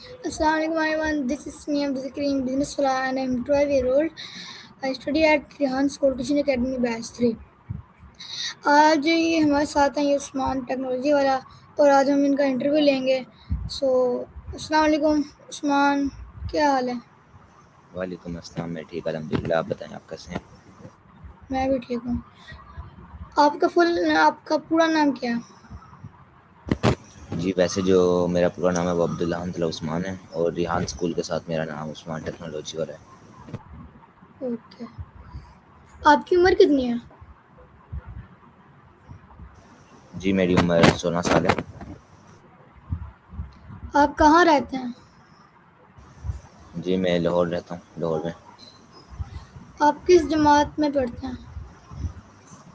Assalamualaikum everyone. This is me, Abdul Kareem, business fella, and I'm 12 year old. I study at Rehan School Teaching Academy Batch 3. आज ये हमारे साथ हैं ये Usman technology वाला और आज हम इनका इंटरव्यू लेंगे. सो अस्सलाम वालेकुम उस्मान, क्या हाल है? वालेकुम अस्सलाम। मैं ठीक अल्हम्दुलिल्लाह। आप बताएं, आप कैसे हैं? मैं भी ठीक हूँ. आपका पूरा नाम क्या है? जी, वैसे जो मेरा पूरा नाम है वो अब्दुल्ला हमदुल्ला उस्मान है और रिहान स्कूल के साथ मेरा नाम उस्मान टेक्नोलॉजी वाला है। ओके. आपकी उम्र कितनी है? जी, मेरी उम्र 16 साल है। आप कहाँ रहते हैं? जी, मैं लाहौर रहता हूँ, लाहौर में। आप किस जमात में पढ़ते हैं?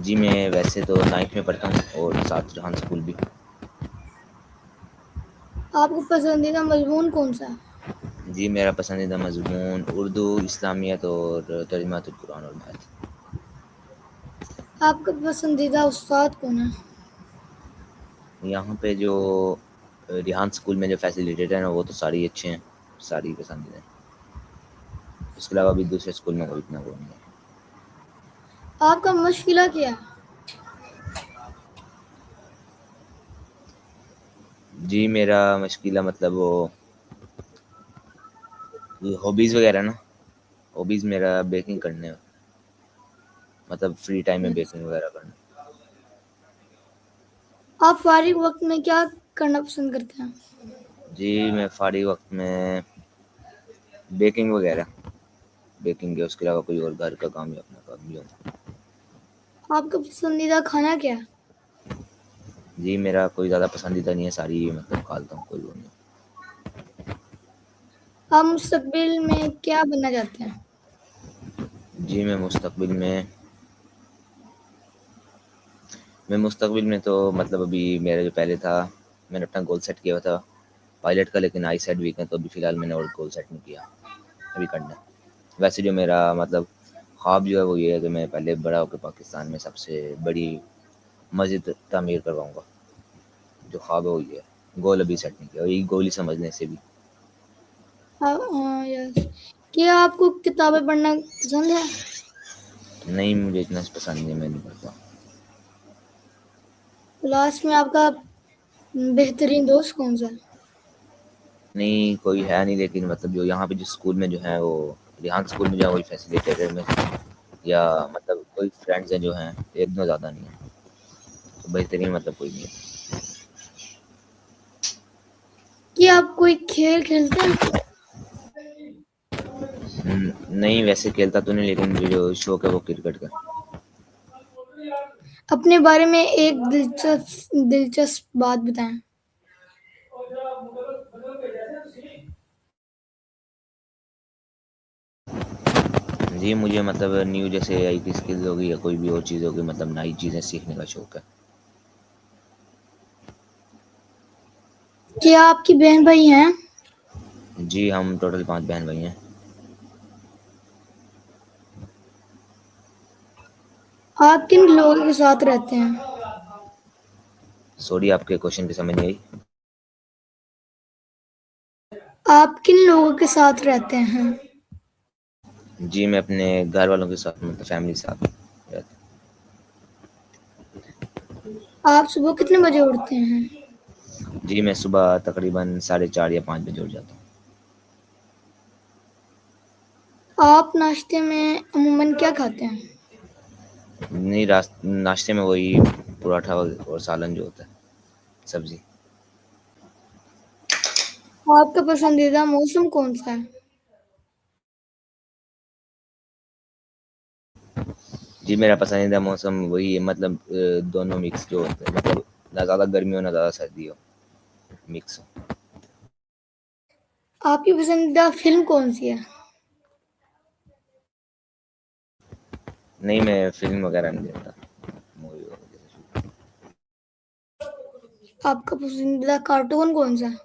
जी, मैं वैसे तो 9th में पढ़ता हूँ और साथ रिहान स्कूल भी। आपको पसंदीदा मजमून कौन सा है? जी, मेरा पसंदीदा मज़मून उर्दू, इस्लामियत और तर्जुमातुल कुरान और मैथ। आपका पसंदीदा उस्ताद कौन है? यहाँ पे जो रिहान स्कूल में जो फैसिलिटेटर हैं वो तो सारे ही अच्छे हैं, सारी पसंदीदा हैं। उसके अलावा भी दूसरे स्कूल में कोई इतना वो नहीं है। आपका मुश्किला क्या है? जी, मेरा मुश्किल मतलब वो ये हॉबीज़ वगैरह ना, हॉबीज़ मेरा बेकिंग करने, मतलब फ्री टाइम में बेकिंग वगैरह करना। आप फारिग वक्त में क्या करना पसंद करते हैं? जी, मैं फारिग वक्त में बेकिंग वगैरह, बेकिंग के उसके अलावा कोई और घर का काम या अपना काम भी हो। आपका पसंदीदा खाना क्या है? जी, मेरा कोई ज़्यादा पसंदीदा नहीं है, सारी मतलब खा लेता हूँ, कोई वो नहीं। आप मुस्तकबिल में क्या बनना चाहते हैं? जी, मैं मुस्तकबिल में तो मतलब अभी मेरा जो पहले था, मैंने अपना गोल सेट किया हुआ था पायलट का, लेकिन आई साइड वीक है तो अभी फ़िलहाल मैंने और गोल सेट नहीं किया, अभी करना है। वैसे जो मेरा मतलब ख्वाब जो है वो ये है कि मैं पहले बड़ा होकर पाकिस्तान में सबसे बड़ी मस्जिद तामीर करवाऊँगा। जो ख्वाब है वो ये है। गोल अभी सेट नहीं किया, यही गोल ही समझने से भी। यस. क्या आपको किताबें पढ़ना पसंद है? नहीं, मुझे इतना पसंद नहीं है, मैं नहीं पढ़ता। क्लास में आपका बेहतरीन दोस्त कौन सा है? नहीं, कोई है नहीं, लेकिन मतलब जो यहाँ पे जिस स्कूल में जो है वो रिहान स्कूल में जो है वही फैसिलिटेटर में, या मतलब कोई फ्रेंड्स हैं जो हैं, एक दो ज़्यादा नहीं है, तो बेहतरीन मतलब कोई नहीं है। क्या आप कोई खेल खेलते हैं? नहीं, वैसे खेलता तो नहीं, लेकिन मुझे जो शौक है वो क्रिकेट का। अपने बारे में एक दिलचस्प बात बताएं. जी, मुझे मतलब न्यू जैसे एआई की स्किल्स होगी या कोई भी और चीज़ होगी, मतलब नई चीज़ें सीखने का शौक है। क्या आपकी बहन भाई हैं? जी, हम टोटल 5 बहन भाई हैं। आप किन लोगों के साथ रहते हैं? सॉरी, आपके क्वेश्चन की समझ नहीं आई। आप किन लोगों के साथ रहते हैं? जी, मैं अपने घर वालों के साथ मतलब फैमिली के साथ रहता आप सुबह कितने बजे उठते हैं? हूँ। जी, मैं सुबह तकरीबन 4:30 या 5 बजे उठ जाता हूँ। आप नाश्ते में अमूमन क्या खाते हैं? नहीं, नाश्ते में वही पराठा और सालन जो होता है, सब्जी। आपका पसंदीदा मौसम कौन सा है? जी, मेरा पसंदीदा मौसम वही है, मतलब दोनों मिक्स जो होते हैं, मतलब ना ज़्यादा गर्मी हो ना ज़्यादा सर्दी हो, मिक्स हो। आपकी पसंदीदा फ़िल्म कौन-सी है? नहीं, मैं फ़िल्म वगैरह नहीं देखता, मूवी वगैरह। आपका पसंदीदा कार्टून कौन-सा है?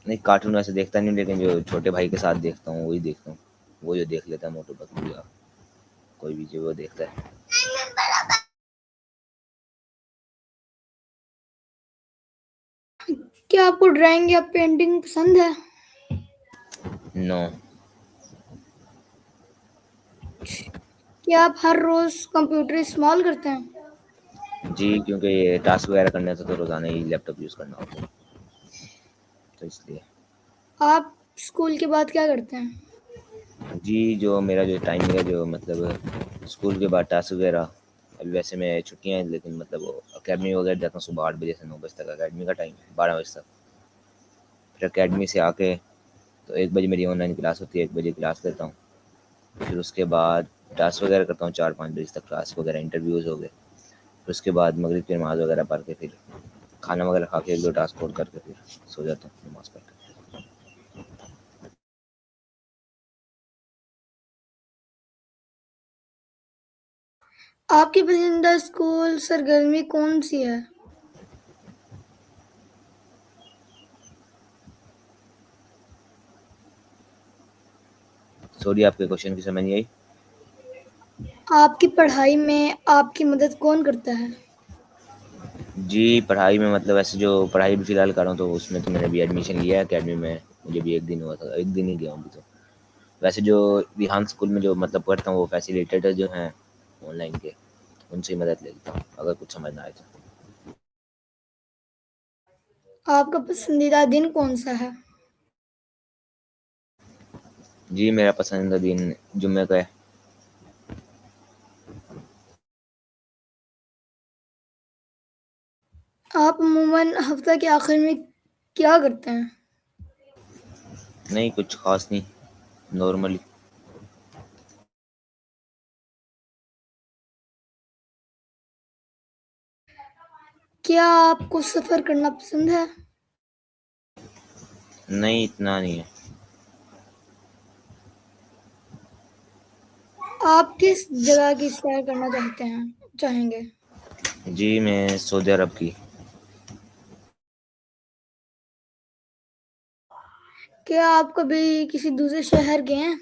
नहीं, कार्टून वैसे देखता नहीं, लेकिन जो छोटे भाई के साथ देखता हूँ वही देखता हूँ। वो जो देख लेता है मोटू पतलू या कोई भी जो वो देखता है। क्या आपको ड्राइंग या पेंटिंग पसंद है? नो। क्या आप हर रोज कंप्यूटर इस्तेमाल करते हैं? जी, क्योंकि ये टास्क वगैरह करने से तो रोज़ाना ही लैपटॉप यूज़ करना होता है, तो इसलिए। आप स्कूल के बाद क्या करते हैं? जी, जो मेरा जो टाइमिंग है, जो मतलब स्कूल के बाद टास्क वगैरह, अभी वैसे मैं छुट्टियाँ हैं, लेकिन मतलब वो अकेडमी वगैरह जाता हूँ सुबह 8 बजे से 9 बजे तक, अकेडमी का टाइम है 12 बजे तक। फिर अकेडमी से आके तो 1 बजे मेरी ऑनलाइन क्लास होती है, 1 बजे क्लास लेता हूँ। फिर उसके बाद टास्क वगैरह करता हूँ 4-5 बजे तक, क्लास वगैरह इंटरव्यूज़ हो गए। फिर उसके बाद मगरिब की नमाज़ वगैरह पढ़ के फिर खाना वगैरह खा के 1-2 टास्क और करके फिर सो जाता हूँ नमाज़ पढ़ के। आपकी पसंदीदा स्कूल सरगर्मी कौन सी है? सॉरी, आपके क्वेश्चन की समझ नहीं आई। आपकी पढ़ाई में आपकी मदद कौन करता है? जी, पढ़ाई में मतलब ऐसे जो पढ़ाई भी फ़िलहाल कर रहा हूँ, तो उसमें तो मैंने अभी एडमिशन लिया है अकेडमी में, मुझे भी 1 दिन हुआ था, 1 दिन ही गया हूँ अभी तो। वैसे जो रिहान स्कूल में जो मतलब पढ़ता हूँ, वो फैसिलिटेटर जो हैं ऑनलाइन के, उनसे ही मदद ले लेता हूँ, अगर कुछ समझ ना आए तो। आपका पसंदीदा दिन कौन सा है? जी, मेरा पसंदीदा दिन जुम्मे का है। आप अमूमन हफ्ता के आखिर में क्या करते हैं? नहीं, कुछ ख़ास नहीं, नॉर्मली। क्या आपको सफ़र करना पसंद है? नहीं, इतना नहीं है। आप किस जगह की सैर करना चाहेंगे? जी, मैं सऊदी अरब की। क्या आप कभी किसी दूसरे शहर गए हैं?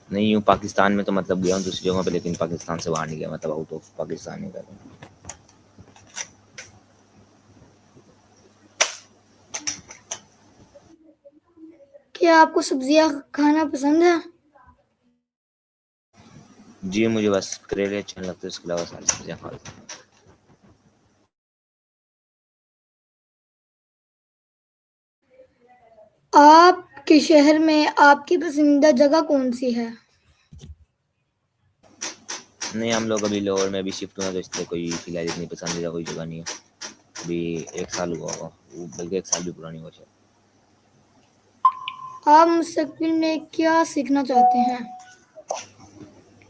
नहीं, यूँ पाकिस्तान में तो मतलब गया हूँ दूसरी जगहों पे, लेकिन पाकिस्तान से बाहर नहीं गया, मतलब आउट ऑफ पाकिस्तान नहीं गया। क्या आपको सब्जियां खाना पसंद है? जी, मुझे बस करेले अच्छे नहीं लगते, उसके अलावा सारी सब्ज़ियाँ खा लेता हूँ। आपके शहर में आपकी पसंदीदा जगह कौन सी है? नहीं, हम लोग अभी लाहौर में अभी शिफ्ट हुए हैं, तो इसलिए कोई फ़िलहाल इतनी पसंदीदा कोई जगह नहीं है। अभी 1 साल हुआ होगा, वो बल्कि 1 साल भी पूरा नहीं हुआ शायद। आप मुस्तकबिल में क्या सीखना चाहते हैं?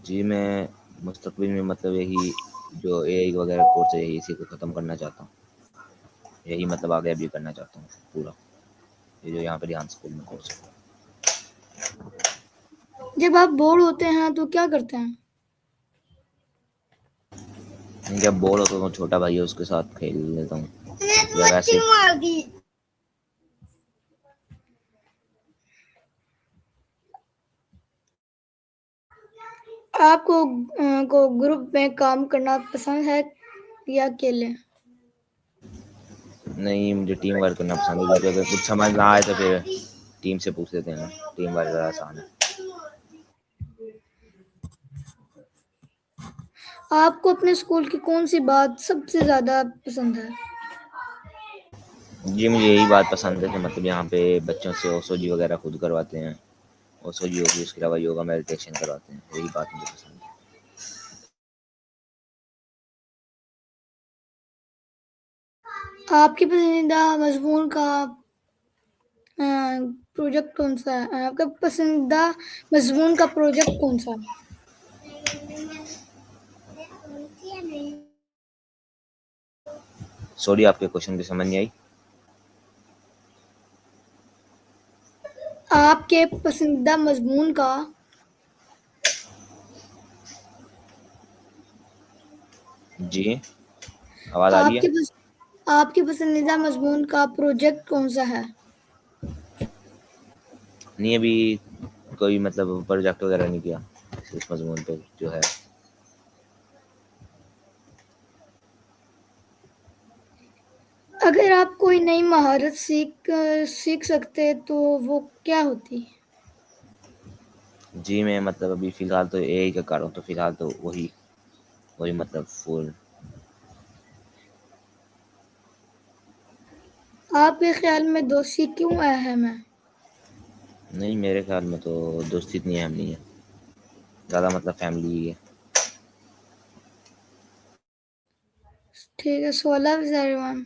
जी, मैं मुस्तक़बिल में मतलब यही जो एआई वगैरह कोर्स है, यही इसी को ख़त्म करना चाहता हूँ। यही मतलब आगे अभी करना चाहता हूँ पूरा, ये जो यहाँ पे रिहान स्कूल में कोर्स है। जब आप बोर होते हैं तो क्या करते हैं? जब बोर होता हूँ, छोटा भाई है उसके साथ खेल लेता हूँ, या वैसे। आपको को ग्रुप में काम करना पसंद है या अकेले? नहीं, मुझे टीम वर्क करना पसंद है, क्योंकि अगर कुछ समझ ना आए तो फिर टीम से पूछ लेते हैं ना, टीम वर्क ज़्यादा आसान है। आपको अपने स्कूल की कौन सी बात सबसे ज़्यादा पसंद है? जी, मुझे यही बात पसंद है कि मतलब यहाँ पे बच्चों से ओसोजी वगैरह खुद करवाते हैं, ओसोजी होगी, उसके अलावा योगा मेडिटेशन करवाते हैं, यही बात मुझे पसंद है। आपकी पसंदीदा मज़मून का प्रोजेक्ट कौन सा है? आपका पसंदीदा मज़मून का प्रोजेक्ट कौन सा है? सॉरी, आपके क्वेश्चन की समझ नहीं आई। आपके पसंदीदा मज़मून का जी, आवाज़ आ रही है। आपके पस आपके पसंदीदा मज़मून का प्रोजेक्ट कौन सा है? नहीं, अभी कोई मतलब प्रोजेक्ट वगैरह नहीं किया इस मजमून पे जो है। अगर आप कोई नई महारत सीख सकते तो वो क्या होती? जी, मैं मतलब अभी फ़िलहाल तो एआई का कर रहा हूँ, तो फ़िलहाल तो वही वही मतलब फुल। आपके ख्याल में दोस्ती क्यों अहम है? नहीं, मेरे ख़्याल में तो दोस्ती इतनी अहम नहीं है, ज़्यादा मतलब फैमिली ही है। ठीक है, सो लव इज़ एवरीवन।